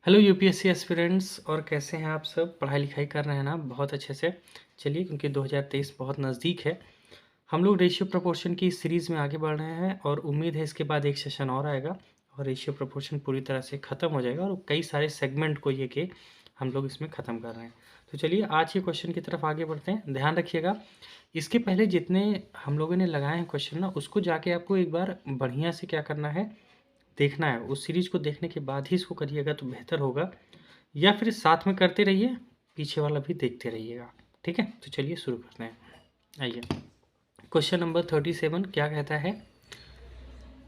Hello UPSC aspirants. और कैसे हैं आप सब? पढ़ाई लिखाई कर रहे हैं ना बहुत अच्छे से? चलिए, क्योंकि 2023 बहुत नज़दीक है, हम लोग रेशियो प्रोपोर्शन की सीरीज़ में आगे बढ़ रहे हैं और उम्मीद है इसके बाद एक सेशन और आएगा और रेशियो प्रोपोर्शन पूरी तरह से ख़त्म हो जाएगा और कई सारे सेगमेंट को ये कि हम लोग इसमें ख़त्म कर रहे हैं। तो चलिए आज के क्वेश्चन की तरफ आगे बढ़ते हैं। ध्यान रखिएगा, इसके पहले जितने हम लोगों ने लगाए हैं क्वेश्चन ना, उसको जाके आपको एक बार बढ़िया से क्या करना है, देखना है। उस सीरीज़ को देखने के बाद ही इसको करिएगा तो बेहतर होगा, या फिर साथ में करते रहिए, पीछे वाला भी देखते रहिएगा। ठीक है, तो चलिए शुरू करते हैं। आइए, क्वेश्चन नंबर 37 क्या कहता है?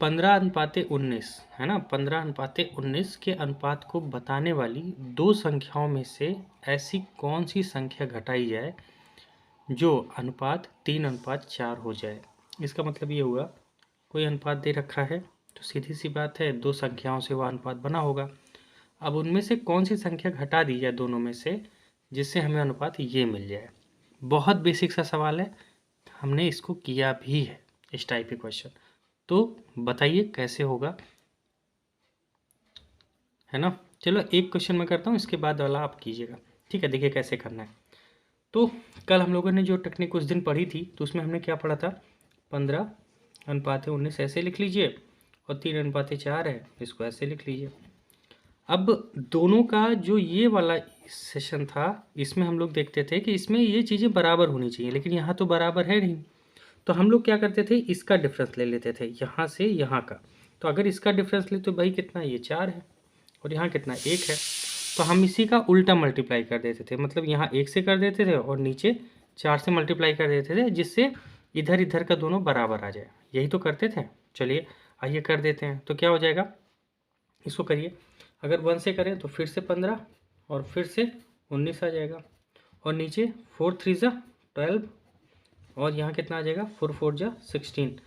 15:19 है ना, 15:19 के अनुपात को बताने वाली दो संख्याओं में से ऐसी कौन सी संख्या घटाई जाए जो अनुपात 3:4 हो जाए। इसका मतलब ये हुआ, कोई अनुपात दे रखा है तो सीधी सी बात है दो संख्याओं से वह अनुपात बना होगा। अब उनमें से कौन सी संख्या घटा दी जाए दोनों में से, जिससे हमें अनुपात ये मिल जाए। बहुत बेसिक सा सवाल है, हमने इसको किया भी है इस टाइप के क्वेश्चन। तो बताइए कैसे होगा, है ना। चलो एक क्वेश्चन मैं करता हूँ, इसके बाद वाला आप कीजिएगा। ठीक है, देखिए कैसे करना है। तो कल हम लोगों ने जो टेक्निक उस दिन पढ़ी थी, तो उसमें हमने क्या पढ़ा था? 15:19 ऐसे लिख लीजिए और 3:4 है, इसको ऐसे लिख लीजिए। अब दोनों का जो ये वाला सेशन था, इसमें हम लोग देखते थे कि इसमें ये चीज़ें बराबर होनी चाहिए, लेकिन यहाँ तो बराबर है नहीं। तो हम लोग क्या करते थे, इसका डिफरेंस ले लेते थे, यहाँ से यहाँ का। तो अगर इसका डिफरेंस ले तो भाई कितना, ये 4 है और यहाँ कितना, 1 है। तो हम इसी का उल्टा मल्टीप्लाई कर देते थे, मतलब यहाँ 1 से कर देते थे और नीचे 4 से मल्टीप्लाई कर देते थे, जिससे इधर इधर का दोनों बराबर आ जाए। यही तो करते थे। चलिए आइए कर देते हैं, तो क्या हो जाएगा, इसको करिए। अगर 1 से करें तो फिर से 15 और फिर से 19 आ जाएगा, और नीचे 4 3 जा 12 और यहाँ कितना आ जाएगा, 4 4 जा 16।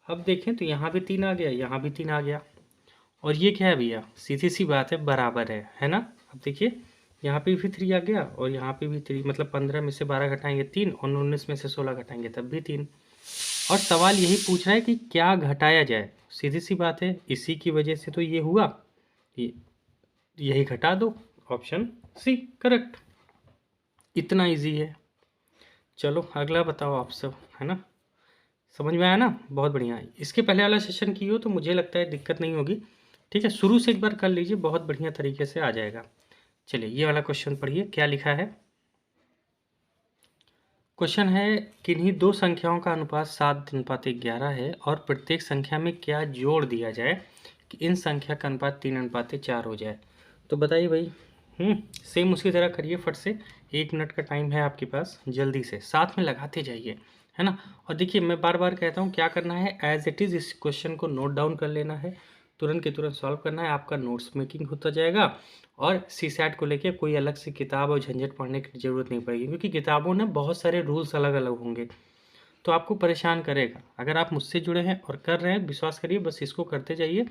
अब देखें तो यहाँ भी 3 आ गया, यहाँ भी 3 आ गया, और ये क्या है भैया, सीधी सी बात है, बराबर है ना। अब देखिए यहाँ पे भी 3 आ गया और यहाँ पे भी 3, मतलब 15 में से 12 घटाएंगे 3 और 19 में से 16 घटाएंगे तब भी 3। और सवाल यही पूछ रहा है कि क्या घटाया जाए। सीधी सी बात है, इसी की वजह से तो ये हुआ, यही घटा दो। Option C correct. इतना इजी है। चलो अगला बताओ आप सब, है ना। समझ में आया ना, बहुत बढ़िया है। इसके पहले वाला सेशन की हो तो मुझे लगता है दिक्कत नहीं होगी। ठीक है, शुरू से एक बार कर लीजिए, बहुत बढ़िया तरीके से आ जाएगा। चलिए ये वाला क्वेश्चन पढ़िए, क्या लिखा है। क्वेश्चन है, किन्हीं दो संख्याओं का अनुपात 7:11 है और प्रत्येक संख्या में क्या जोड़ दिया जाए कि इन संख्या का अनुपात 3:4 हो जाए। तो बताइए भाई। सेम उसी तरह करिए फट से। 1 मिनट का टाइम है आपके पास, जल्दी से साथ में लगाते जाइए, है ना। और देखिए मैं बार बार कहता हूँ क्या करना है, एज इट इज़ इस क्वेश्चन को नोट डाउन कर लेना है, तुरंत के तुरंत सॉल्व करना है, आपका नोट्स मेकिंग होता जाएगा। और सीसैट को लेके कोई अलग से किताब और झंझट पढ़ने की ज़रूरत नहीं पड़ेगी, क्योंकि किताबों में बहुत सारे रूल्स अलग अलग होंगे, तो आपको परेशान करेगा। अगर आप मुझसे जुड़े हैं और कर रहे हैं, विश्वास करिए, बस इसको करते जाइए,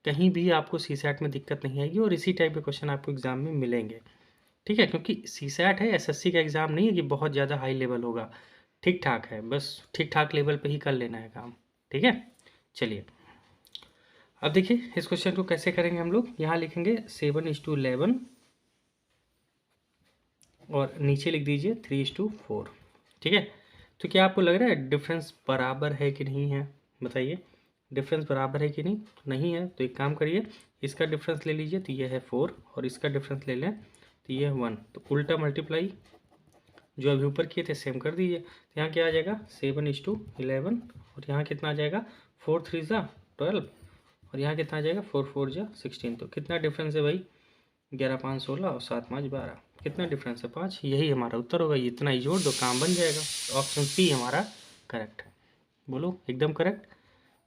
कहीं भी आपको सीसैट में दिक्कत नहीं आएगी और इसी टाइप के क्वेश्चन आपको एग्जाम में मिलेंगे। ठीक है, क्योंकि सीसैट है, एसएससी का एग्ज़ाम नहीं है कि बहुत ज़्यादा हाई लेवल होगा। ठीक ठाक है, बस ठीक ठाक लेवल पे ही कर लेना है काम। ठीक है, चलिए अब देखिए इस क्वेश्चन को कैसे करेंगे हम लोग। यहाँ लिखेंगे 7:11 और नीचे लिख दीजिए 3:4। ठीक है, तो क्या आपको लग रहा है डिफरेंस बराबर है कि नहीं है, बताइए। डिफरेंस बराबर है कि नहीं, तो नहीं है, तो एक काम करिए, इसका डिफरेंस ले लीजिए तो ये है 4 और इसका डिफरेंस ले लें तो ये है 1, तो उल्टा मल्टीप्लाई जो अभी ऊपर किए थे सेम कर दीजिए। तो यहाँ क्या आ जाएगा, 7:11 और यहाँ कितना आ जाएगा, 4 3 जा 12 और यहाँ कितना आ जाएगा, 4 4 जा 16। तो कितना डिफरेंस है भाई, 11 5 16 और 7 5 12। कितना डिफरेंस है, 5। यही हमारा उत्तर होगा, इतना ही जोड़ दो काम बन जाएगा। तो ऑप्शन सी हमारा करेक्ट है। बोलो एकदम correct,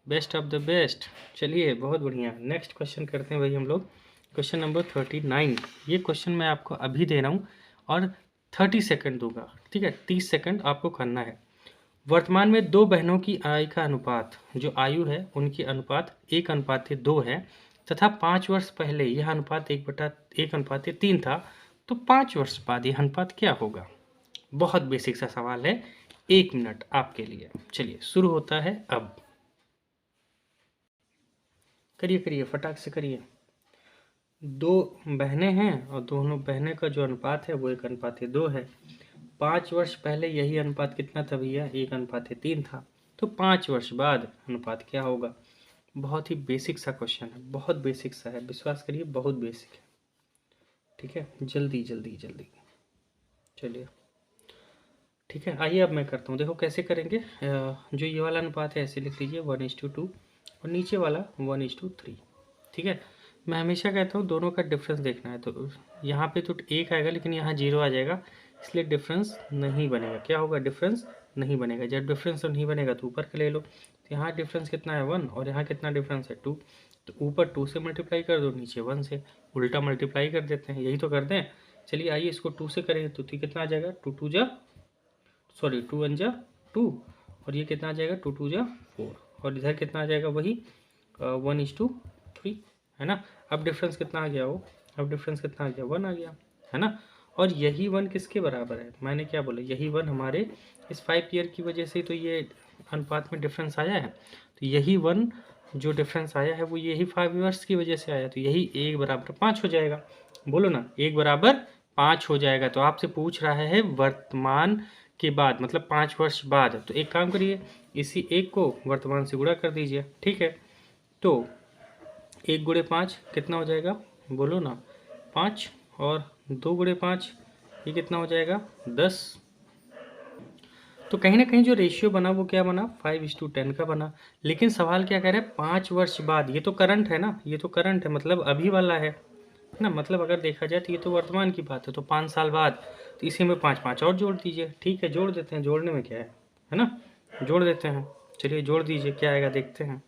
best of the best. चलिए बहुत बढ़िया, नेक्स्ट क्वेश्चन करते हैं भाई हम लोग। Question number 39। ये क्वेश्चन मैं आपको अभी दे रहा हूँ और 30 सेकंड दूंगा। ठीक है, 30 सेकंड आपको करना है। वर्तमान में दो बहनों की आय का अनुपात, जो आयु है उनकी अनुपात 1:2 है, तथा 5 वर्ष पहले यह अनुपात 1:3 था। तो 5 वर्ष बाद यह अनुपात क्या होगा। बहुत बेसिक सा सवाल है, 1 मिनट आपके लिए। चलिए शुरू होता है अब। करिए करिए फटाक से करिए। दो बहनें हैं और दोनों बहनें का जो अनुपात है वो 1:2 है। 5 वर्ष पहले यही अनुपात कितना था भैया? 1:3 था। तो 5 वर्ष बाद अनुपात क्या होगा? बहुत ही बेसिक सा क्वेश्चन है, बहुत बेसिक सा है, विश्वास करिए बहुत बेसिक है। ठीक है, जल्दी जल्दी जल्दी चलिए। ठीक है, आइए अब मैं करता हूँ। देखो कैसे करेंगे। जो ये वाला अनुपात है ऐसे लिख लीजिए 1:2 और नीचे वाला 1:3। ठीक है, मैं हमेशा कहता हूँ दोनों का डिफरेंस देखना है। तो यहाँ पे तो 1 आएगा लेकिन यहाँ 0 आ जाएगा, इसलिए डिफरेंस नहीं बनेगा। क्या होगा? डिफरेंस नहीं बनेगा। जब डिफरेंस नहीं बनेगा तो ऊपर का ले लो। तो यहाँ डिफरेंस कितना है? 1 और यहाँ कितना डिफरेंस है? 2। तो ऊपर 2 से मल्टीप्लाई कर दो, नीचे 1 से। उल्टा मल्टीप्लाई कर देते हैं, यही तो करते हैं। चलिए आइए इसको 2 से करेंगे तो कितना आ जाएगा? 2 1 जा 2 और ये कितना आ जाएगा? 2 जा 4 और इधर कितना आ जाएगा? वही 1:3 है ना। अब डिफरेंस कितना आ गया? वो अब डिफरेंस कितना आ गया? 1 आ गया, है ना। और यही 1 किसके बराबर है? मैंने क्या बोला? यही 1 हमारे इस 5 ईयर की वजह से तो ये अनुपात में डिफरेंस आया है। तो यही 1 जो डिफरेंस आया है वो यही 5 ईयर्स की वजह से आया। तो यही 1 बराबर 5 हो जाएगा। बोलो ना, 1 बराबर 5 हो जाएगा। तो आपसे पूछ रहा है वर्तमान के बाद, मतलब 5 वर्ष बाद। तो एक काम करिए, इसी 1 को वर्तमान से गुणा कर दीजिए। ठीक है, तो 1 गुणे 5 कितना हो जाएगा? बोलो ना, 5 और 2 गुणे 5 ये कितना हो जाएगा? 10। तो कहीं ना कहीं जो रेशियो बना वो क्या बना? 5:10 का बना। लेकिन सवाल क्या कह रहा है? 5 वर्ष बाद। ये तो करंट है ना, ये तो करंट है, मतलब अभी वाला है ना। मतलब अगर देखा जाए तो ये तो वर्तमान की बात है। तो 5 साल बाद, तो इसी में 5 5 और जोड़ दीजिए। ठीक है, जोड़ देते हैं, जोड़ने में क्या है ना। जोड़ देते हैं, चलिए जोड़ दीजिए, क्या आएगा देखते हैं।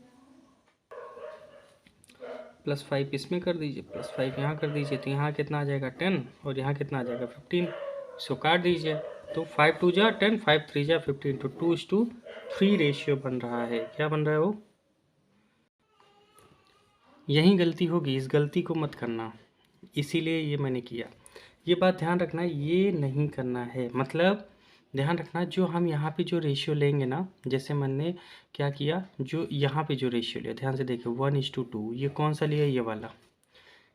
+5 इसमें कर दीजिए, +5 यहाँ कर दीजिए। तो यहाँ कितना आ जाएगा? 10 और यहाँ कितना आ जाएगा? 15। इसको काट दीजिए। तो 5 2 जा 10, 5 3 जा 15। तो 2:3 रेशियो बन रहा है। क्या बन रहा है वो? यही गलती होगी, इस गलती को मत करना, इसीलिए ये मैंने किया। ये बात ध्यान रखना, ये नहीं करना है। मतलब ध्यान रखना, जो हम यहाँ पे जो रेशियो लेंगे ना, जैसे मैंने क्या किया, जो यहाँ पे जो रेशियो लिया, ध्यान से देखिए 1:2। ये कौन सा लिया? ये वाला।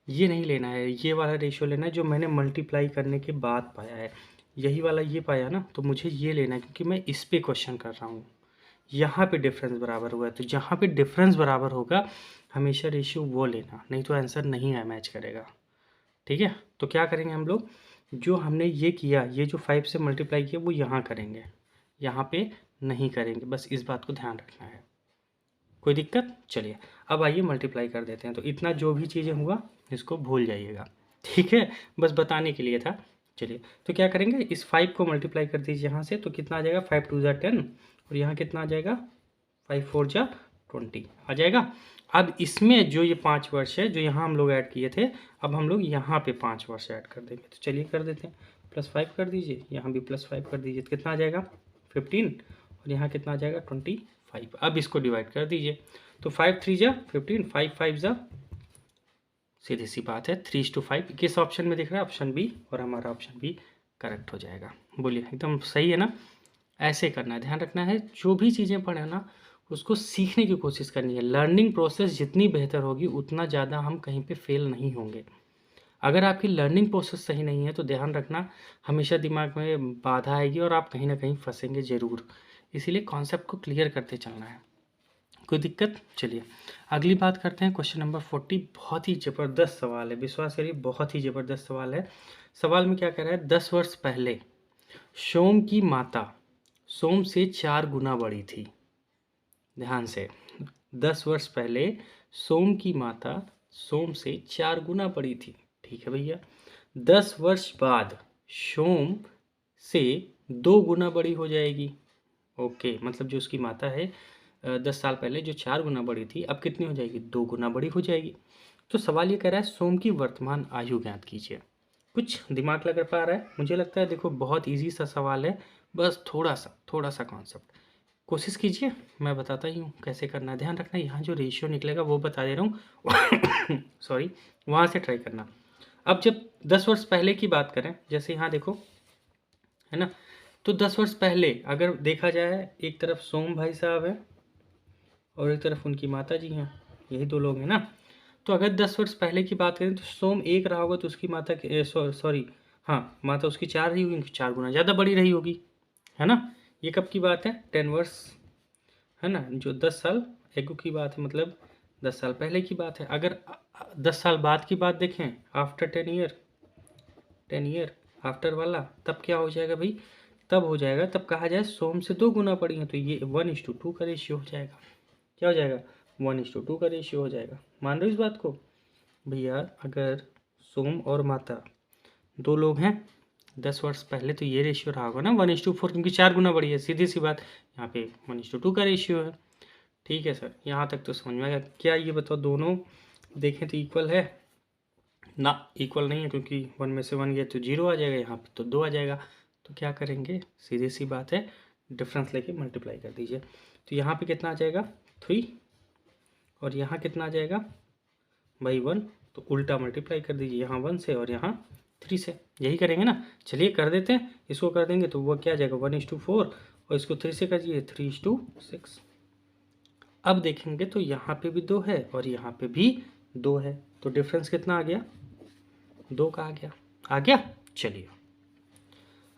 ये नहीं लेना है, ये वाला रेशियो लेना है जो मैंने मल्टीप्लाई करने के बाद पाया है। यही वाला ये पाया ना, तो मुझे ये लेना है क्योंकि मैं इस पे क्वेश्चन कर रहा हूँ। यहाँ पे डिफरेंस बराबर हुआ है, तो जहाँ पे डिफरेंस बराबर होगा हमेशा रेशियो वो लेना, नहीं तो आंसर नहीं है, मैच करेगा। ठीक है, तो क्या करेंगे हम लोग? जो हमने ये किया, ये जो 5 से मल्टीप्लाई किया वो यहाँ करेंगे, यहाँ पे नहीं करेंगे। बस इस बात को ध्यान रखना है। कोई दिक्कत? चलिए अब आइए मल्टीप्लाई कर देते हैं। तो इतना जो भी चीज़ें हुआ इसको भूल जाइएगा। ठीक है, बस बताने के लिए था। चलिए तो क्या करेंगे, इस 5 को मल्टीप्लाई कर दीजिए यहाँ से। तो कितना आ जाएगा? 5 2 जा 10 और यहाँ कितना आ जाएगा? 5 4 जा 20 आ जाएगा। अब इसमें जो ये 5 वर्ष है जो यहाँ हम लोग ऐड किए थे, अब हम लोग यहाँ पे 5 वर्ष ऐड कर देंगे। तो चलिए कर देते हैं। +5 कर दीजिए, यहाँ भी +5 कर दीजिए। तो कितना आ जाएगा? 15 और यहाँ कितना आ जाएगा? 25। अब इसको डिवाइड कर दीजिए। तो 5 3 जा 15, 5 5 जा, सीधी सी बात है 3:5। किस ऑप्शन में दिख रहा है? ऑप्शन बी, और हमारा ऑप्शन बी करेक्ट हो जाएगा। बोलिए, एकदम सही है ना। ऐसे करना है, ध्यान रखना है, जो भी चीज़ें पढ़े ना उसको सीखने की कोशिश करनी है। लर्निंग प्रोसेस जितनी बेहतर होगी उतना ज़्यादा हम कहीं पे फेल नहीं होंगे। अगर आपकी लर्निंग प्रोसेस सही नहीं है तो ध्यान रखना हमेशा दिमाग में बाधा आएगी और आप कहीं ना कहीं फंसेंगे ज़रूर। इसीलिए कॉन्सेप्ट को क्लियर करते चलना है। कोई दिक्कत? चलिए अगली बात करते हैं। क्वेश्चन नंबर 40 बहुत ही ज़बरदस्त सवाल है, विश्वास करिए बहुत ही ज़बरदस्त सवाल है। सवाल में क्या कह रहा है? 10 वर्ष पहले सोम की माता सोम से 4 गुना बड़ी थी। ध्यान से, 10 वर्ष पहले सोम की माता सोम से 4 गुना बड़ी थी। ठीक है भैया, 10 वर्ष बाद सोम से 2 गुना बड़ी हो जाएगी। ओके, मतलब जो उसकी माता है 10 साल पहले जो 4 गुना बड़ी थी, अब कितनी हो जाएगी? 2 गुना बड़ी हो जाएगी। तो सवाल ये कह रहा है सोम की वर्तमान आयु ज्ञात कीजिए। कुछ दिमाग लगा पा रहा है? मुझे लगता है देखो बहुत इजी सा सवाल है, बस थोड़ा सा कॉन्सेप्ट कोशिश कीजिए। मैं बताता ही हूँ कैसे करना है। ध्यान रखना, यहाँ जो रेशियो निकलेगा वो बता दे रहा हूँ सॉरी, वहाँ से ट्राई करना। अब जब 10 वर्ष पहले की बात करें, जैसे यहाँ देखो, है ना, तो 10 वर्ष पहले अगर देखा जाए, एक तरफ सोम भाई साहब है और एक तरफ उनकी माता जी हैं, यही दो लोग हैं ना। तो अगर 10 वर्ष पहले की बात करें तो सोम 1 रहा होगा तो उसकी माता सॉरी, हाँ माता उसकी 4 रही होगी, 4 गुना ज़्यादा बड़ी रही होगी, है ना। ये कब की बात है, 10 वर्ष, है ना, जो 10 साल एगो की बात है, मतलब 10 साल पहले की बात है। अगर 10 साल बाद की बात देखें, आफ्टर 10 ईयर आफ्टर वाला, तब क्या हो जाएगा भाई, तब हो जाएगा, तब कहा जाए सोम से 2 गुना बड़ी है, तो ये 1:2 का रेशियो हो जाएगा। क्या हो जाएगा, 1:2 का रेशियो हो जाएगा। मान रहे हो इस बात को भैया। अगर सोम और माता 2 लोग हैं 10 वर्ष पहले, तो ये रेशियो रहा होगा ना 1:4, क्योंकि 4 गुना बड़ी है, सीधी सी बात। यहाँ पे 1:2 का रेशियो है। ठीक है सर, यहाँ तक तो समझ में आ गया। क्या ये बताओ दोनों देखें तो इक्वल है ना, इक्वल नहीं है, क्योंकि 1 में से 1 गया तो 0 आ जाएगा, यहाँ पे तो 2 आ जाएगा। तो क्या करेंगे, सीधी सी बात है, डिफरेंस लेके मल्टीप्लाई कर दीजिए। तो यहाँ पे कितना आ जाएगा 3, और यहाँ कितना आ जाएगा भाई 1, तो उल्टा मल्टीप्लाई कर दीजिए, यहाँ 1 से और यहाँ 3 से। यही करेंगे ना, चलिए कर देते हैं। इसको कर देंगे तो वो क्या आ जाएगा 1:4, और इसको 3 से कर दीजिए 3:6। अब देखेंगे तो यहाँ पे भी 2 है और यहाँ पे भी 2 है, तो डिफरेंस कितना आ गया, 2 का आ गया। चलिए,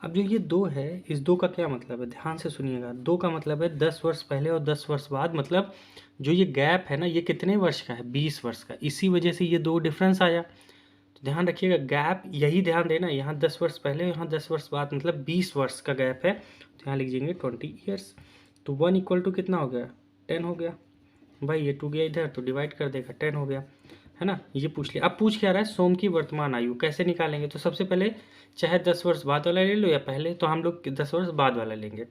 अब जो ये 2 है, इस 2 का क्या मतलब है, ध्यान से सुनिएगा। 2 का मतलब है 10 वर्ष पहले और 10 वर्ष बाद, मतलब जो ये गैप है ना, ये कितने वर्ष का है, 20 वर्ष का। इसी वजह से ये 2 डिफरेंस आया। तो ध्यान रखिएगा, गैप यही ध्यान देना, यहाँ 10 वर्ष पहले, यहाँ 10 वर्ष बाद, मतलब 20 वर्ष का गैप है। तो यहाँ लिख देंगे 20 ईयर्स। तो 1 = कितना हो गया, 10 हो गया भाई। ये 2 गया इधर तो डिवाइड कर देगा, 10 हो गया, है ना। ये पूछ लिया। अब पूछ क्या रहा है, सोम की वर्तमान आयु कैसे निकालेंगे। तो सबसे पहले चाहे 10 वर्ष बाद वाला ले लो या पहले, तो हम लोग 10 वर्ष बाद वाला लेंगे।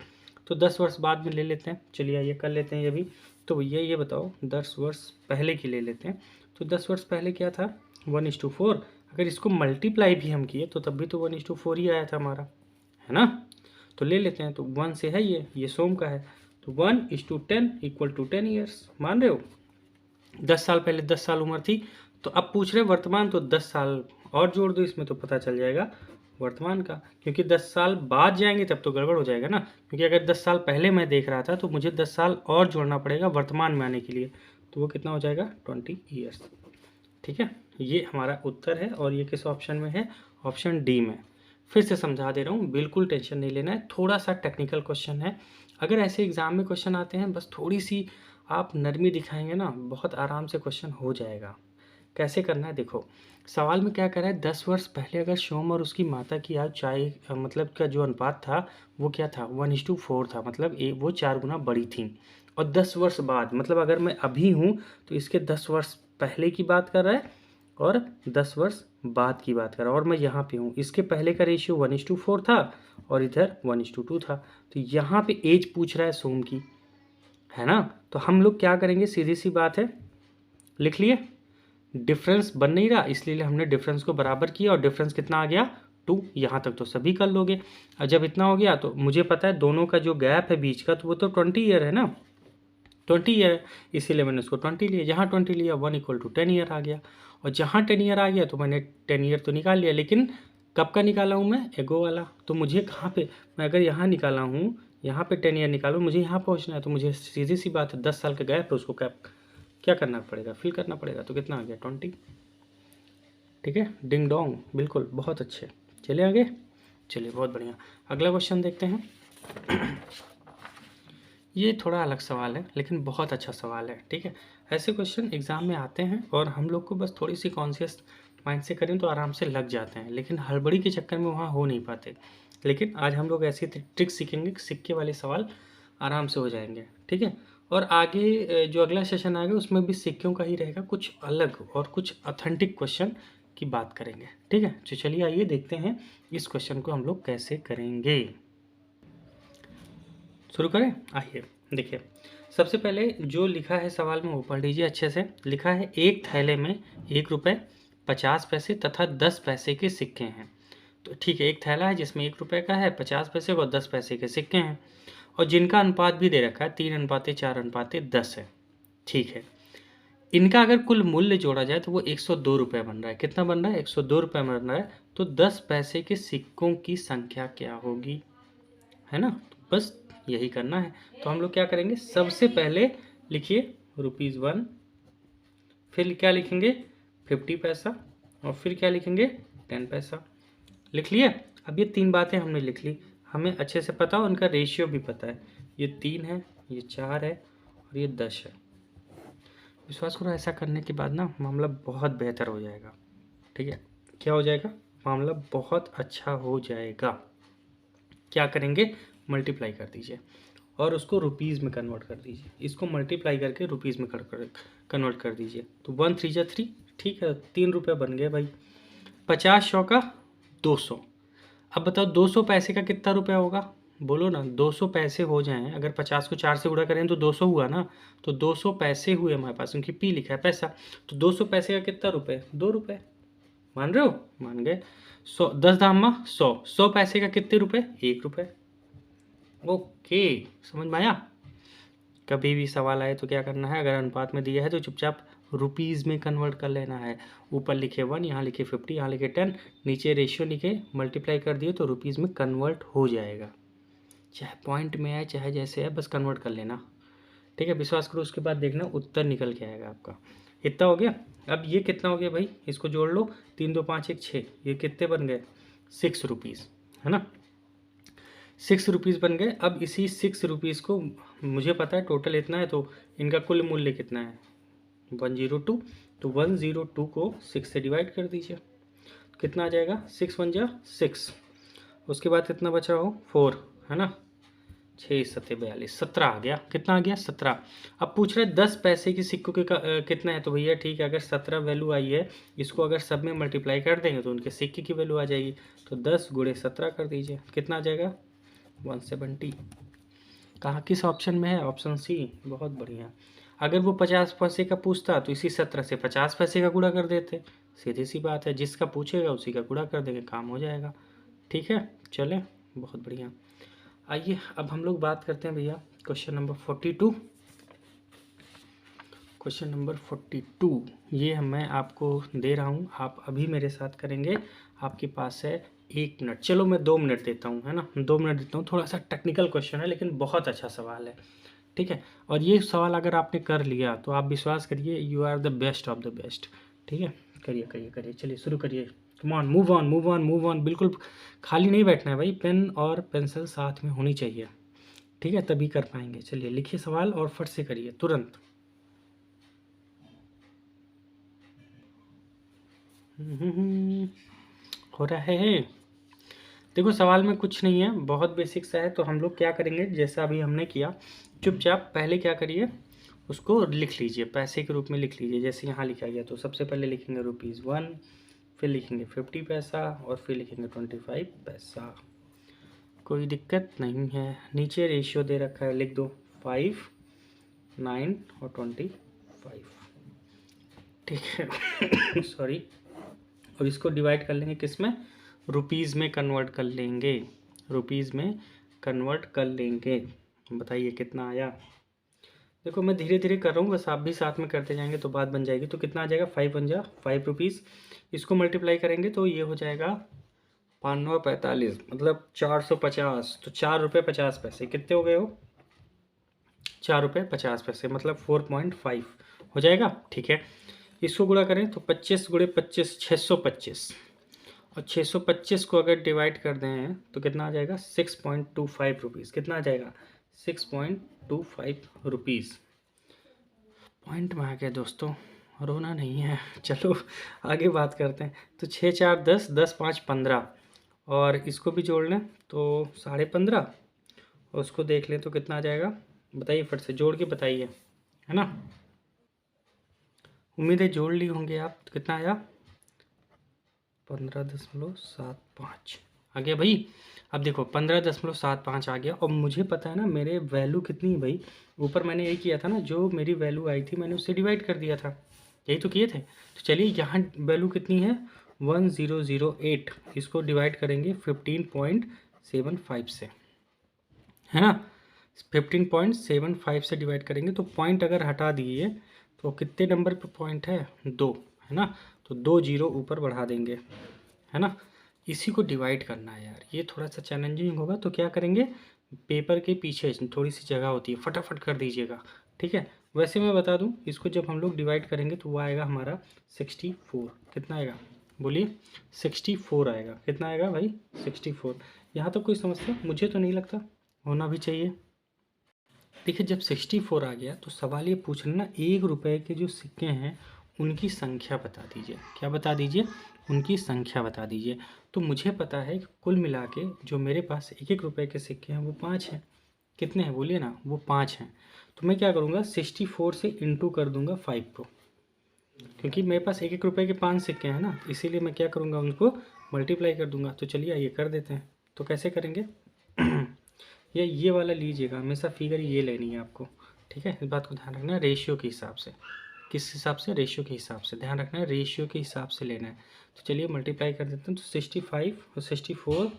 तो 10 वर्ष बाद में ले लेते हैं, चलिए ये कर लेते हैं ये भी। तो भैया ये बताओ 10 वर्ष पहले की ले लेते हैं। तो 10 वर्ष पहले क्या था 1:4। अगर इसको मल्टीप्लाई भी हम किए तो तब भी तो 1:4 ही आया था हमारा, है ना। तो ले लेते हैं, तो 1 से है ये सोम का है, तो 1:10 = 10 ईयर्स। मान रहे हो, 10 साल पहले 10 साल उम्र थी। तो अब पूछ रहे वर्तमान, तो 10 साल और जोड़ दो इसमें तो पता चल जाएगा वर्तमान का, क्योंकि 10 साल बाद जाएंगे तब तो गड़बड़ हो जाएगा ना। क्योंकि अगर 10 साल पहले मैं देख रहा था तो मुझे 10 साल और जोड़ना पड़ेगा वर्तमान में आने के लिए, तो वो कितना हो जाएगा 20 ईयर्स। ठीक है, ये हमारा उत्तर है, और ये किस ऑप्शन में है, ऑप्शन डी में। फिर से समझा दे रहा हूँ, बिल्कुल टेंशन नहीं लेना है, थोड़ा सा टेक्निकल क्वेश्चन है। अगर ऐसे एग्जाम में क्वेश्चन आते हैं, बस थोड़ी सी आप नरमी दिखाएंगे ना, बहुत आराम से क्वेश्चन हो जाएगा। कैसे करना है देखो, सवाल में क्या कह रहा है, 10 वर्ष पहले अगर सोम और उसकी माता की आयु मतलब का जो अनुपात था वो क्या था 1:4 था, मतलब वो 4 गुना बड़ी थी। और 10 वर्ष बाद, मतलब अगर मैं अभी हूँ तो इसके 10 वर्ष पहले की बात कर रहा है और 10 वर्ष बाद की बात कर रहा है, और मैं यहाँ पे हूँ। इसके पहले का रेशियो 1:4 था और इधर 1:2 था। तो यहाँ पे एज पूछ रहा है सोम की, है ना। तो हम लोग क्या करेंगे, सीधी सी बात है, लिख लिए। डिफरेंस बन नहीं रहा, इसलिए हमने डिफरेंस को बराबर किया, और डिफरेंस कितना आ गया 2। यहाँ तक तो सभी कर लोगे। और जब इतना हो गया तो मुझे पता है दोनों का जो गैप है बीच का, तो वो तो 20 ईयर है ना, 20 ईयर है, इसीलिए मैंने उसको 20 लिया। जहाँ 20 लिया 1 = 10 ईयर आ गया, और जहाँ 10 ईयर आ गया तो मैंने 10 ईयर तो निकाल लिया, लेकिन कब का निकाला हूँ मैं, एगो वाला। तो मुझे कहाँ पे, मैं अगर यहाँ निकाला हूँ, यहाँ पे 10 ईयर निकालूँ, मुझे यहाँ पहुँचना है, तो मुझे सीधी सी बात है 10 साल का गैप है, उसको क्या करना पड़ेगा, फिल करना पड़ेगा। तो कितना आ गया 20। ठीक है, डिंग डोंग, बिल्कुल, बहुत अच्छे। चलिए आगे, चलिए बहुत बढ़िया। अगला क्वेश्चन देखते हैं। ये थोड़ा अलग सवाल है लेकिन बहुत अच्छा सवाल है। ठीक है, ऐसे क्वेश्चन एग्जाम में आते हैं और हम लोग को बस थोड़ी सी कॉन्शियस माइंड से करें तो आराम से लग जाते हैं, लेकिन हड़बड़ी के चक्कर में वहाँ हो नहीं पाते। लेकिन आज हम लोग ऐसी ट्रिक सीखेंगे, सिक्के वाले सवाल आराम से हो जाएंगे। ठीक है, और आगे जो अगला सेशन आएगा उसमें भी सिक्कों का ही रहेगा, कुछ अलग और कुछ ऑथेंटिक क्वेश्चन की बात करेंगे। ठीक है, तो चलिए आइए देखते हैं इस क्वेश्चन को हम लोग कैसे करेंगे। शुरू करें, आइए देखिए। सबसे पहले जो लिखा है सवाल में वो पढ़ लीजिए अच्छे से। लिखा है एक थैले में 1 रुपये 50 पैसे तथा 10 पैसे के सिक्के हैं। तो ठीक है, एक थैला है जिसमें 1 रुपये का है, 50 पैसे और 10 पैसे के सिक्के हैं, और जिनका अनुपात भी दे रखा है 3:4:10 है। ठीक है, इनका अगर कुल मूल्य जोड़ा जाए तो वो 102 रुपये बन रहा है। कितना बन रहा है, 102 रुपये बन रहा है। तो 10 पैसे के सिक्कों की संख्या क्या होगी, है ना। तो बस यही करना है। तो हम लोग क्या करेंगे, सबसे पहले लिखिए ₹1, फिर क्या लिखेंगे 50 पैसा, और फिर क्या लिखेंगे 10 पैसा। लिख लिया। अब ये 3 बातें हमने लिख ली, हमें अच्छे से पता हो, उनका रेशियो भी पता है, ये 3 है, ये 4 है और ये 10 है। विश्वास करो ऐसा करने के बाद ना मामला बहुत बेहतर हो जाएगा। ठीक है, क्या हो जाएगा, मामला बहुत अच्छा हो जाएगा। क्या करेंगे, मल्टीप्लाई कर दीजिए और उसको रुपीज़ में कन्वर्ट कर दीजिए, इसको मल्टीप्लाई करके रुपीज़ में कन्वर्ट कर दीजिए। तो 1 3 जा 3, ठीक है, 3 रुपये बन गए भाई। 50 100 का 200। अब बताओ 200 पैसे का कितना रुपया होगा, बोलो ना। 200 पैसे हो जाएं, अगर 50 को 4 से गुणा करें तो 200 हुआ ना, तो 200 पैसे हुए हमारे पास, क्योंकि पी लिखा है पैसा। तो 200 पैसे का कितना रुपये, 2 रुपये। मान रहे हो, मान गए। 100 10 धामा 100, 100 पैसे का कितने रुपये, 1 रुपये। ओके, समझ में आया। कभी भी सवाल आए तो क्या करना है, अगर अनुपात में दिया है तो चुपचाप रुपीज़ में कन्वर्ट कर लेना है। ऊपर लिखे 1, यहाँ लिखे 50, यहाँ लिखे 10, नीचे रेशियो लिखे, मल्टीप्लाई कर दिए तो रुपीज़ में कन्वर्ट हो जाएगा। चाहे पॉइंट में है चाहे जैसे है, बस कन्वर्ट कर लेना। ठीक है, विश्वास करो, उसके बाद देखना उत्तर निकल के आएगा आपका। इतना हो गया। अब ये कितना हो गया भाई, इसको जोड़ लो, 3 2 5 1 6, ये कितने बन गए 6 रुपीज़, है ना। 6 रुपीज़ बन गए। अब इसी 6 रुपीज़ को, मुझे पता है टोटल इतना है, तो इनका कुल मूल्य कितना है 102। तो 102 को 6 से डिवाइड कर दीजिए, कितना आ जाएगा 6 1 जा 6। उसके बाद कितना बचा हो 4, है ना। 6 7 42, 17 आ गया। कितना आ गया 17। अब पूछ रहे 10 पैसे की सिक्कों के कितना है, तो भैया ठीक है, अगर 17 वैल्यू आई है, इसको अगर सब में मल्टीप्लाई कर देंगे तो उनके सिक्के की वैल्यू आ जाएगी। तो 10 गुणे 17 कर दीजिए, कितना आ जाएगा 170। कहाँ किस ऑप्शन में है, ऑप्शन सी, बहुत बढ़िया। अगर वो 50 पैसे का पूछता तो इसी 17 से 50 पैसे का गुणा कर देते, सीधी सी बात है, जिसका पूछेगा उसी का गुणा कर देंगे, काम हो जाएगा। ठीक है, चले, बहुत बढ़िया। आइए अब हम लोग बात करते हैं भैया क्वेश्चन नंबर 42। क्वेश्चन नंबर 42 ये मैं आपको दे रहा हूँ, आप अभी मेरे साथ करेंगे। आपके पास है 1 मिनट, चलो मैं 2 मिनट देता हूँ, है ना, 2 मिनट देता हूँ। थोड़ा सा टेक्निकल क्वेश्चन है लेकिन बहुत अच्छा सवाल है। ठीक है, और ये सवाल अगर आपने कर लिया तो आप विश्वास करिए, you are the best of the best. ठीक है, करिए करिए करिए, चलिए शुरू करिए। Come on, move on move on move on, बिल्कुल खाली नहीं बैठना है भाई, पेन और पेंसिल साथ में होनी चाहिए। ठीक है, तभी कर पाएंगे। चलिए लिखिए सवाल और फट से करिए तुरंत। हो रहा है। देखो सवाल में कुछ नहीं है, बहुत बेसिक सा है। तो हम लोग क्या करेंगे, जैसा अभी हमने किया, चुपचाप पहले क्या करिए, उसको लिख लीजिए, पैसे के रूप में लिख लीजिए। जैसे यहाँ लिखा गया तो सबसे पहले लिखेंगे ₹1, फिर लिखेंगे 50 पैसा और फिर लिखेंगे 25 पैसा। कोई दिक्कत नहीं है। नीचे रेशियो दे रखा है, लिख दो 5 9 और 25। ठीक है सॉरी। और इसको डिवाइड कर लेंगे किस में, रुपीज़ में कन्वर्ट कर लेंगे, रुपीज़ में कन्वर्ट कर लेंगे। बताइए कितना आया। देखो मैं धीरे धीरे कर रहा हूँ, बस आप भी साथ में करते जाएंगे तो बात बन जाएगी। तो कितना आ जाएगा 5 1 जा 5 रुपीज़। इसको मल्टीप्लाई करेंगे तो ये हो जाएगा 5 9 45, मतलब 450। तो 4 रुपये 50 पैसे कितने हो गए हो, 4 रुपये 50 पैसे, मतलब 4.5 हो जाएगा। ठीक है, इसको गुणा करें तो 25 गुणे 25 625, और 625 को अगर डिवाइड कर दें तो कितना आ जाएगा 6.25 रुपीज़। कितना आ जाएगा 6.25 रुपीज़। पॉइंट में आ गया दोस्तों, रोना नहीं है। चलो आगे बात करते हैं। तो 6 4 10, 10 5 15, और इसको भी जोड़ लें तो 15.5, और उसको देख लें तो कितना आ जाएगा, बताइए फट से जोड़ के बताइए, है ना। उम्मीद है जोड़ ली होंगे आप। तो कितना आया 15.75 आ गया भाई। अब देखो 15.75 आ गया, और मुझे पता है ना मेरे वैल्यू कितनी है भाई। ऊपर मैंने यही किया था ना, जो मेरी वैल्यू आई थी मैंने उससे डिवाइड कर दिया था, यही तो किए थे। तो चलिए यहाँ वैल्यू कितनी है 1008, इसको डिवाइड करेंगे 15.75 से, है ना। 15.75 से डिवाइड करेंगे तो पॉइंट अगर हटा दिए तो कितने नंबर पे पॉइंट है 2, है ना। तो 2 जीरो ऊपर बढ़ा देंगे, है ना। इसी को डिवाइड करना है यार, ये थोड़ा सा चैलेंजिंग होगा। तो क्या करेंगे, पेपर के पीछे थोड़ी सी जगह होती है, फटाफट कर दीजिएगा। ठीक है, वैसे मैं बता दूं, इसको जब हम लोग डिवाइड करेंगे तो वो आएगा हमारा 64। कितना आएगा बोलिए? 64 आएगा। कितना आएगा भाई? 64। यहाँ तो कोई समस्या मुझे तो नहीं लगता होना भी चाहिए। देखिए जब 64 आ गया तो सवाल ये पूछ रहे ना, 1 रुपए के जो सिक्के हैं उनकी संख्या बता दीजिए। क्या बता दीजिए? उनकी संख्या बता दीजिए। तो मुझे पता है कि कुल मिला के जो मेरे पास 1 रुपए के सिक्के हैं वो 5 हैं। कितने हैं बोलिए ना? वो 5 हैं। तो मैं क्या करूँगा, 64 से इंटू कर दूंगा 5 को, क्योंकि मेरे पास 1 रुपए के 5 सिक्के हैं ना, इसीलिए मैं क्या करूँगा, उनको मल्टीप्लाई कर दूंगा। तो चलिए आइए कर देते हैं। तो कैसे करेंगे? ये वाला लीजिएगा, हमेशा फिगर ये लेनी है आपको, ठीक है? इस बात को ध्यान रखना है, रेशियो के हिसाब से। किस हिसाब से? रेशियो के हिसाब से। ध्यान रखना है, रेशियो के हिसाब से लेना है। तो चलिए मल्टीप्लाई कर देते हैं। तो 65 और 64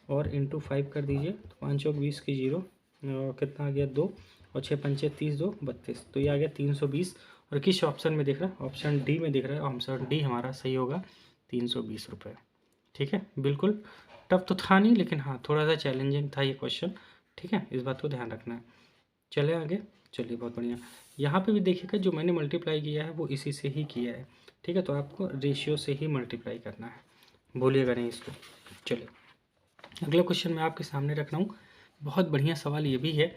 और इंटू 5 कर दीजिए। तो 5 चौक 20 की 0, और कितना आ गया 2, और 6 पंचे 30, 2 32। तो ये आ गया 320। और किस ऑप्शन में दिख रहा है? ऑप्शन डी में दिख रहा है। ऑप्शन डी हमारा सही होगा, 320 रुपये। ठीक है, बिल्कुल टफ तो था नहीं, लेकिन हाँ थोड़ा सा चैलेंजिंग था ये क्वेश्चन। ठीक है, इस बात को ध्यान रखना है। चले आगे। चलिए बहुत बढ़िया। यहाँ पे भी देखिएगा, जो मैंने मल्टीप्लाई किया है वो इसी से ही किया है। ठीक है, तो आपको रेशियो से ही मल्टीप्लाई करना है, भूलिएगा नहीं इसको। चलिए अगला क्वेश्चन मैं आपके सामने रख रहा हूँ। बहुत बढ़िया सवाल ये भी है।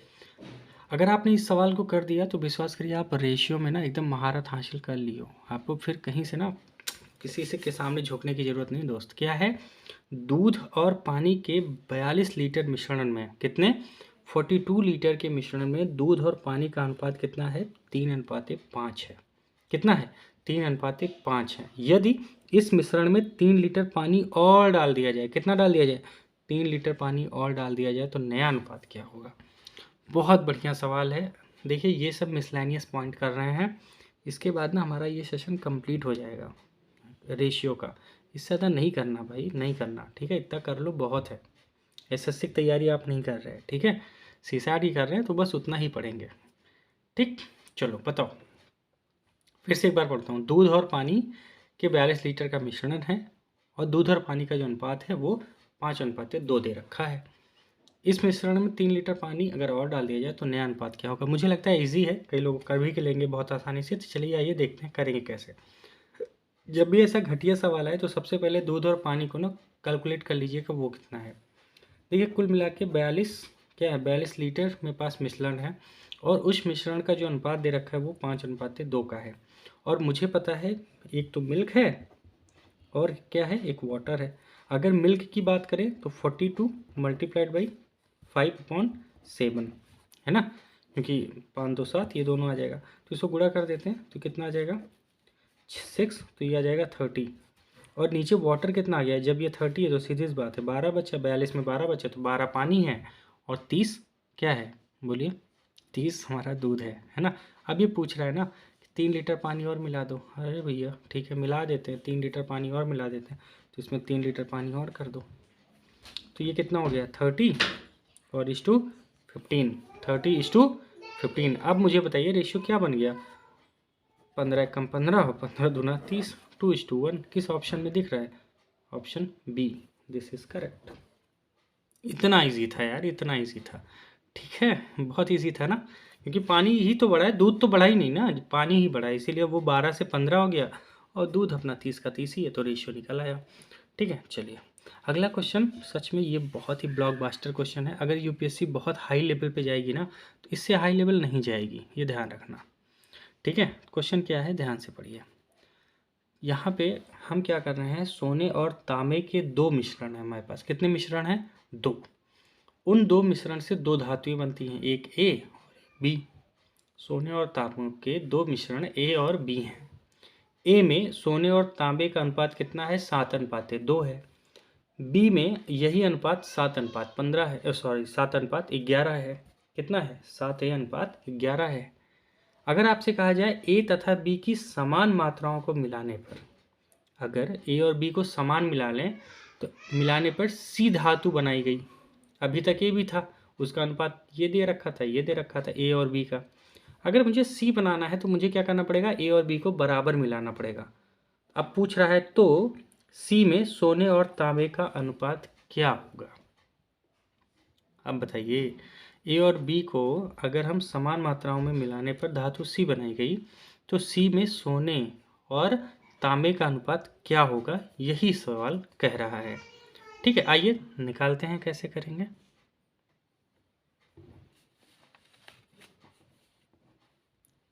अगर आपने इस सवाल को कर दिया तो विश्वास करिए आप रेशियो में ना एकदम महारत हासिल कर लियो। आपको फिर कहीं से ना किसी से के सामने झुकने की ज़रूरत नहीं दोस्त। क्या है? दूध और पानी के 42 लीटर मिश्रण में कितने? 42 लीटर के मिश्रण में दूध और पानी का अनुपात कितना है? 3:5 है। कितना है? 3:5 है। यदि इस मिश्रण में 3 लीटर पानी और डाल दिया जाए, कितना डाल दिया जाए? 3 लीटर पानी और डाल दिया जाए तो नया अनुपात क्या होगा? बहुत बढ़िया सवाल है। देखिए ये सब मिसलेनियस पॉइंट कर रहे हैं। इसके बाद ना हमारा ये सेशन कंप्लीट हो जाएगा रेशियो का। इससे ज़्यादा नहीं करना भाई, नहीं करना। ठीक है, इतना कर लो बहुत है। एसएससी की तैयारी आप नहीं कर रहे, ठीक है, सीसैट ही कर रहे हैं, तो बस उतना ही पढ़ेंगे। ठीक, चलो बताओ, फिर से एक बार पढ़ता हूँ। दूध और पानी के 42 लीटर का मिश्रण है, और दूध और पानी का जो अनुपात है वो 5:2 दे रखा है। इस मिश्रण में 3 लीटर पानी अगर और डाल दिया जाए तो नया अनुपात क्या होगा? मुझे लगता है इजी है, कई लोग कर भी के लेंगे बहुत आसानी से। तो चलिए आइए देखते हैं करेंगे कैसे। जब भी ऐसा घटिया सवाल आए तो सबसे पहले दूध और पानी को ना कैलकुलेट कर लीजिए कि वो कितना है। देखिए कुल मिला के 42 क्या है, 42 लीटर मेरे पास मिश्रण है, और उस मिश्रण का जो अनुपात दे रखा है वो 5:2 का है। और मुझे पता है एक तो मिल्क है और क्या है, एक वाटर है। अगर मिल्क की बात करें तो 42 मल्टीप्लाइड बाई 5/7 है ना, क्योंकि 5 2 7 ये दोनों आ जाएगा। तो इसको गुणा कर देते हैं तो कितना आ जाएगा? 6। तो ये आ जाएगा 30। और नीचे वाटर कितना आ गया? जब ये 30 है तो सीधी सी बात है 12 बचा, 42 में 12 बचे तो 12 पानी है, और 30 क्या है बोलिए? 30 हमारा दूध है ना। अब ये पूछ रहा है ना कि 3 लीटर पानी और मिला दो। अरे भैया ठीक है, मिला देते हैं, 3 लीटर पानी और मिला देते हैं। तो इसमें 3 लीटर पानी और कर दो। तो ये कितना हो गया? 30 और इस टू 15, 30:15। अब मुझे बताइए रेशियो क्या बन गया? 15 कम 15 हो, 15 दूना 30, 2:1। किस ऑप्शन में दिख रहा है? Option B, this is correct. इतना इजी था यार, इतना इजी था। ठीक है, बहुत इजी था ना, क्योंकि पानी ही तो बढ़ा है, दूध तो बढ़ा ही नहीं ना, पानी ही बढ़ा है, इसीलिए वो 12 से 15 हो गया, और दूध अपना 30 का 30 ही है, तो रेशियो निकल आया। ठीक है, चलिए अगला क्वेश्चन। सच में ये बहुत ही ब्लॉकबस्टर क्वेश्चन है। अगर यूपीएससी बहुत हाई लेवल पे जाएगी ना तो इससे हाई लेवल नहीं जाएगी, ये ध्यान रखना। ठीक है, क्वेश्चन क्या है ध्यान से पढ़िए। यहाँ पे हम क्या कर रहे हैं, सोने और तांबे के 2 मिश्रण है हमारे पास। कितने मिश्रण हैं? 2। उन 2 मिश्रण से 2 धातुएं बनती हैं, एक ए और बी। सोने और तांबे के 2 मिश्रण ए और बी हैं। ए में सोने और तांबे का अनुपात कितना है? 7:2 है। बी में यही अनुपात 7:15 है, सॉरी 7:11 है। कितना है? 7:11 है। अगर आपसे कहा जाए ए तथा बी की समान मात्राओं को मिलाने पर, अगर ए और बी को समान मिला लें तो मिलाने पर सी धातु बनाई गई। अभी तक ए भी था, उसका अनुपात ये दे रखा था, ये दे रखा था ए और बी का। अगर मुझे सी बनाना है तो मुझे क्या करना पड़ेगा? ए और बी को बराबर मिलाना पड़ेगा। अब पूछ रहा है तो सी में सोने और तांबे का अनुपात क्या होगा? अब बताइए, ए और बी को अगर हम समान मात्राओं में मिलाने पर धातु सी बनाई गई तो सी में सोने और तांबे का अनुपात क्या होगा, यही सवाल कह रहा है। ठीक है, आइए निकालते हैं कैसे करेंगे।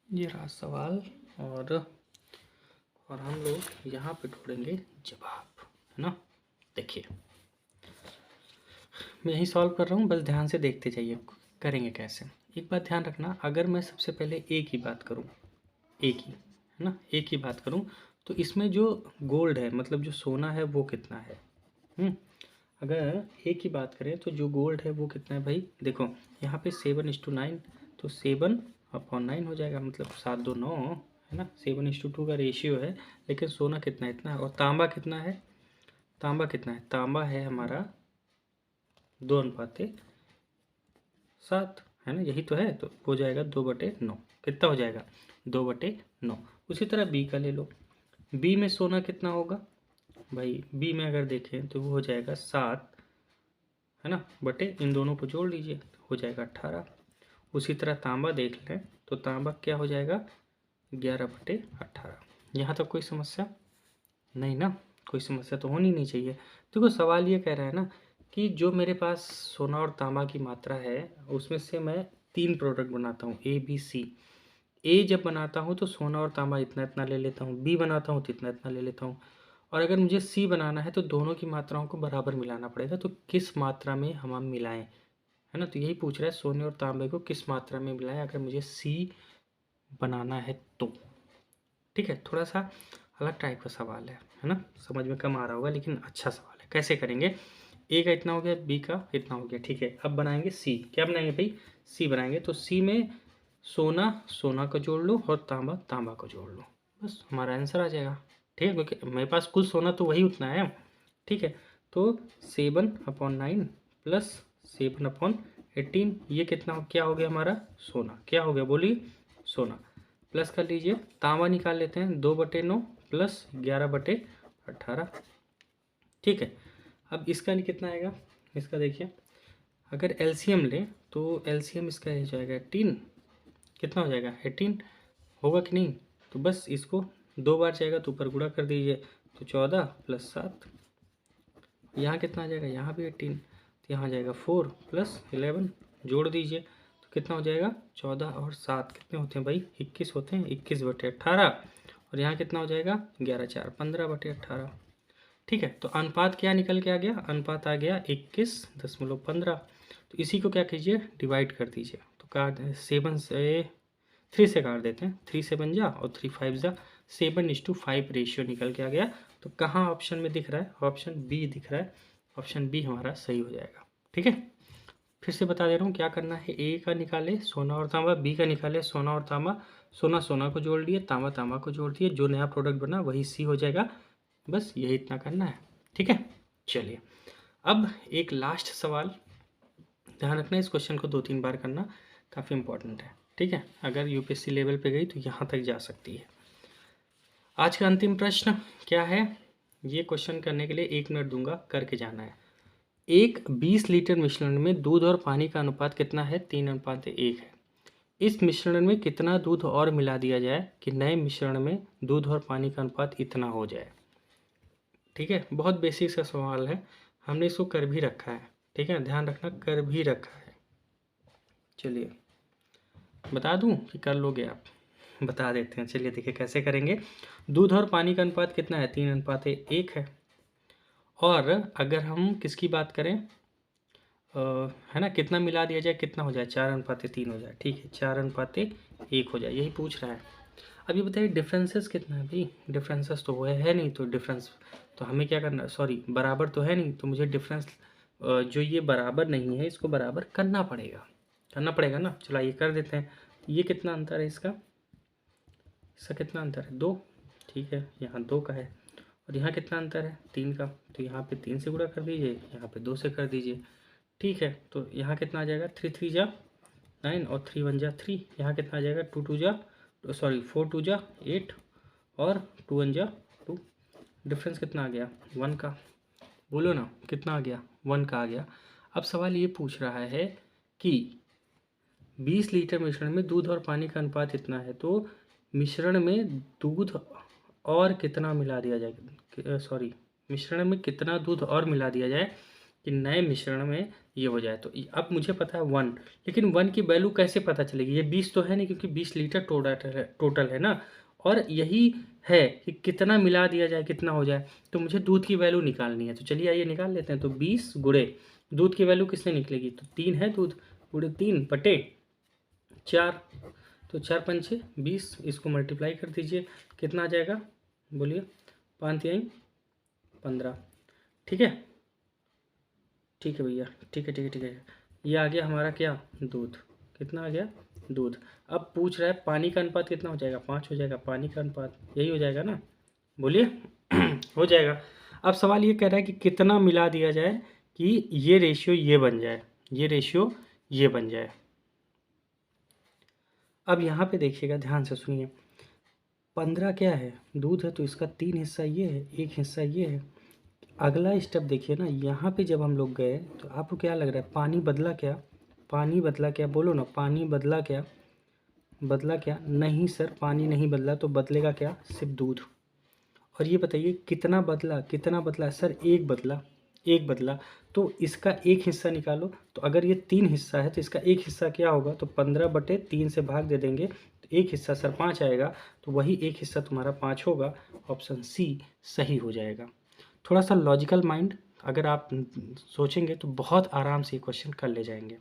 ये रहा सवाल और हम लोग यहाँ पे ढूंढेंगे जवाब, है ना। देखिए मैं यही सॉल्व कर रहा हूँ, बस ध्यान से देखते जाइए करेंगे कैसे। एक बात ध्यान रखना, अगर मैं सबसे पहले ए की बात करूँ, ए की, है ना, ए की बात करूँ तो इसमें जो गोल्ड है मतलब जो सोना है वो कितना है। अगर ए की बात करें तो जो गोल्ड है वो कितना है भाई, देखो यहाँ पे 7:9, तो 7/9 हो जाएगा, मतलब 7×2 9, है ना। 7:2 का रेशियो है, लेकिन सोना कितना है, इतना है। और तांबा कितना है, तांबा कितना है, तांबा है हमारा 2:7, है ना, यही तो है। तो हो जाएगा 2/9, कितना हो जाएगा 2/9। उसी तरह बी का ले लो, बी में सोना कितना होगा भाई, बी में अगर देखें तो वो हो जाएगा 7, है ना, बटे इन दोनों को जोड़ लीजिए हो जाएगा 18। उसी तरह तांबा देख लें तो तांबा क्या हो जाएगा 11/18। यहाँ तक कोई समस्या नहीं ना, कोई समस्या तो होनी नहीं चाहिए। देखो सवाल ये कह रहा है ना कि जो मेरे पास सोना और तांबा की मात्रा है उसमें से मैं 3 प्रोडक्ट बनाता हूँ ए बी सी। ए जब बनाता हूँ तो सोना और तांबा इतना इतना ले लेता हूँ, बी बनाता हूँ तो इतना इतना ले लेता हूँ, और अगर मुझे सी बनाना है तो दोनों की मात्राओं को बराबर मिलाना पड़ेगा। तो किस मात्रा में हम मिलाएं, है ना, तो यही पूछ रहा है सोने और तांबे को किस मात्रा में मिलाएं अगर मुझे सी बनाना है तो। ठीक है, थोड़ा सा अलग टाइप का सवाल है ना, समझ में कम आ रहा होगा लेकिन अच्छा सवाल है। कैसे करेंगे, ए का इतना हो गया, बी का इतना हो गया, ठीक है। अब बनाएंगे सी, क्या बनाएंगे भाई, सी बनाएंगे। तो सी में सोना सोना को जोड़ लो और तांबा तांबा को जोड़ लो, बस हमारा आंसर आ जाएगा। ठीक है, क्योंकि मेरे पास कुल सोना तो वही उतना है। ठीक है, तो 7/9 प्लस 7/18, ये कितना क्या हो गया हमारा सोना, क्या हो गया बोलिए, सोना। प्लस कर लीजिए, तांबा निकाल लेते हैं, 2/9 प्लस 11/18। ठीक है, अब इसका नहीं कितना आएगा, इसका देखिए अगर एलसीएम लें तो एलसीएम इसका हो जाएगा 18, कितना हो जाएगा 18 होगा कि नहीं। तो बस इसको 2 बार जाएगा तो ऊपर गुणा कर दीजिए, तो 14 + 7, यहाँ कितना आ जाएगा, यहाँ भी 18, तो यहाँ जाएगा 4 + 11, जोड़ दीजिए तो कितना हो जाएगा 14 और 7 कितने होते हैं भाई 21 होते हैं, 21/18। और यहाँ कितना हो जाएगा 11 4 15/18। ठीक है, तो अनुपात क्या निकल के आ गया, अनुपात आ गया 21.15। तो इसी को क्या कीजिए डिवाइड कर दीजिए, तो काट 7 से 3 से काट देते हैं, 3 7 जा और 3 5 जा, 7:5 रेशियो निकल के आ गया। तो कहाँ ऑप्शन में दिख रहा है, ऑप्शन बी दिख रहा है, ऑप्शन बी हमारा सही हो जाएगा। ठीक है, फिर से बता दे रहा हूँ क्या करना है, ए का निकाले सोना और तांबा, बी का निकाले सोना और तांबा, सोना सोना को जोड़ लिए, तांबा तांबा को जोड़ दिए, जो नया प्रोडक्ट बना वही सी हो जाएगा। बस यही इतना करना है। ठीक है, चलिए अब एक लास्ट सवाल, ध्यान रखना इस क्वेश्चन को 2-3 बार करना, काफ़ी इंपॉर्टेंट है। ठीक है, अगर यूपीएससी लेवल पे गई तो यहाँ तक जा सकती है। आज का अंतिम प्रश्न क्या है, ये क्वेश्चन करने के लिए 1 मिनट दूंगा, करके जाना है। एक 20 लीटर मिश्रण में दूध और पानी का अनुपात कितना है, 3:1 है। इस मिश्रण में कितना दूध और मिला दिया जाए कि नए मिश्रण में दूध और पानी का अनुपात इतना हो जाए। ठीक है, बहुत बेसिक सा सवाल है, हमने इसको कर भी रखा है। ठीक है, ध्यान रखना कर भी रखा है। चलिए बता दूं कि कर लोगे आप, बता देते हैं। चलिए देखिए कैसे करेंगे। दूध और पानी का अनुपात कितना है, 3:1 है। और अगर हम किसकी बात करें, है ना, कितना मिला दिया जाए कितना हो जाए, 4:3 हो जाए। ठीक है, 4:1 हो जाए, यही पूछ रहा है। अब ये बताइए डिफरेंसेस कितना है भाई, डिफरेंसेस तो वो है नहीं, तो डिफरेंस तो हमें क्या करना, सॉरी बराबर तो है नहीं, तो मुझे डिफरेंस जो ये बराबर नहीं है इसको बराबर करना पड़ेगा ना। चलो ये कर देते हैं। ये कितना अंतर है इसका कितना अंतर है 2। ठीक है, यहाँ 2 का है, और यहाँ कितना अंतर है 3 का, तो यहाँ पे 3 से गुणा कर दीजिए, यहाँ पे 2 से कर दीजिए। ठीक है, तो यहाँ कितना आ जाएगा 3 3 जा 9 और 3 1 जा 3, यहाँ कितना आ जाएगा 2 2 जा 4 2 जा 8 और 2 1 जा 2। डिफरेंस कितना आ गया 1 का, बोलो ना कितना आ गया 1 का आ गया। अब सवाल ये पूछ रहा है कि 20 लीटर मिश्रण में दूध और पानी का अनुपात इतना है, तो मिश्रण में दूध और कितना मिला दिया जाए, सॉरी, मिश्रण में कितना दूध और मिला दिया जाए कि नए मिश्रण में ये हो जाए। तो अब मुझे पता है 1, लेकिन 1 की वैल्यू कैसे पता चलेगी? ये 20 तो है नहीं, क्योंकि 20 लीटर टोटल है ना, और यही है कि कितना मिला दिया जाए, कितना हो जाए। तो मुझे दूध की वैल्यू निकालनी है, तो चलिए आइए निकाल लेते हैं। तो 20 गुणे दूध की वैल्यू किससे निकलेगी? तो 3 है दूध, गुणे 3 बटे 4, तो 4 पंचे 20, इसको मल्टीप्लाई कर दीजिए, कितना आ जाएगा बोलिए? 5 3 15। ठीक है, ठीक है भैया, ठीक है ठीक है ठीक है। ये आ गया हमारा क्या? दूध। कितना आ गया? दूध। अब पूछ रहा है पानी का अनुपात कितना हो जाएगा? 5 हो जाएगा पानी का अनुपात, यही हो जाएगा ना, बोलिए। हो जाएगा। अब सवाल ये कह रहा है कि कितना मिला दिया जाए कि ये रेशियो ये बन जाए, ये रेशियो ये बन जाए। अब यहाँ पे देखिएगा, ध्यान से सुनिए। 15 क्या है? दूध है, तो इसका 3 हिस्सा ये है, 1 हिस्सा ये है। अगला स्टेप देखिए ना, यहाँ पे जब हम लोग गए तो आपको क्या लग रहा है? पानी बदला क्या? पानी बदला क्या? बोलो ना, पानी बदला क्या? बदला क्या? नहीं सर, पानी नहीं बदला, तो बदलेगा क्या? सिर्फ दूध। और ये बताइए कितना बदला? कितना बदला सर? एक बदला, एक बदला। तो इसका एक हिस्सा निकालो। तो अगर ये 3 हिस्सा है तो इसका एक हिस्सा क्या होगा? तो 15/3 से भाग दे देंगे, तो एक हिस्सा सर 5 आएगा, तो वही एक हिस्सा तुम्हारा 5 होगा। ऑप्शन सी सही हो जाएगा। थोड़ा सा लॉजिकल माइंड अगर आप सोचेंगे तो बहुत आराम से ये क्वेश्चन कर ले जाएंगे।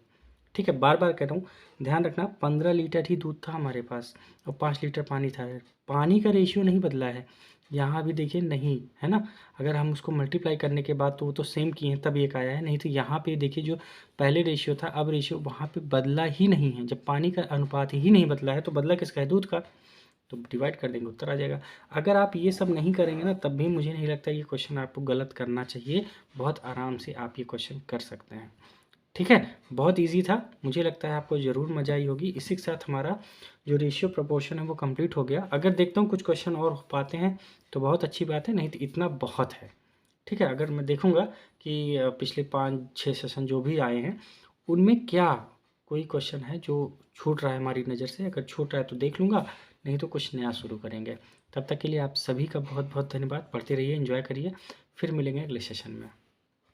ठीक है, बार बार कह रहा हूँ, ध्यान रखना, 15 लीटर ही दूध था हमारे पास और 5 लीटर पानी था। पानी का रेशियो नहीं बदला है, यहाँ भी देखिए नहीं है ना। अगर हम उसको मल्टीप्लाई करने के बाद तो वो तो सेम किए हैं तब एक आया है, नहीं तो यहाँ पे देखिए जो पहले रेशियो था, अब रेशियो वहाँ पे बदला ही नहीं है। जब पानी का अनुपात ही नहीं बदला है तो बदला किसका है? दूध का। तो डिवाइड कर देंगे, उत्तर आ जाएगा। अगर आप ये सब नहीं करेंगे ना, तब भी मुझे नहीं लगता ये क्वेश्चन आपको गलत करना चाहिए। बहुत आराम से आप ये क्वेश्चन कर सकते हैं। ठीक है, बहुत इजी था, मुझे लगता है आपको ज़रूर मजा आई होगी। इसी के साथ हमारा जो रेशियो प्रोपोर्शन है वो कंप्लीट हो गया। अगर देखता हूँ कुछ क्वेश्चन और हो पाते हैं तो बहुत अच्छी बात है, नहीं तो इतना बहुत है। ठीक है, अगर मैं देखूँगा कि पिछले 5-6 सेशन जो भी आए हैं उनमें क्या कोई क्वेश्चन है जो छूट रहा है हमारी नज़र से, अगर छूट रहा है तो देख लूँगा, नहीं तो कुछ नया शुरू करेंगे। तब तक के लिए आप सभी का बहुत बहुत धन्यवाद। पढ़ते रहिए, एंजॉय करिए, फिर मिलेंगे अगले सेशन में।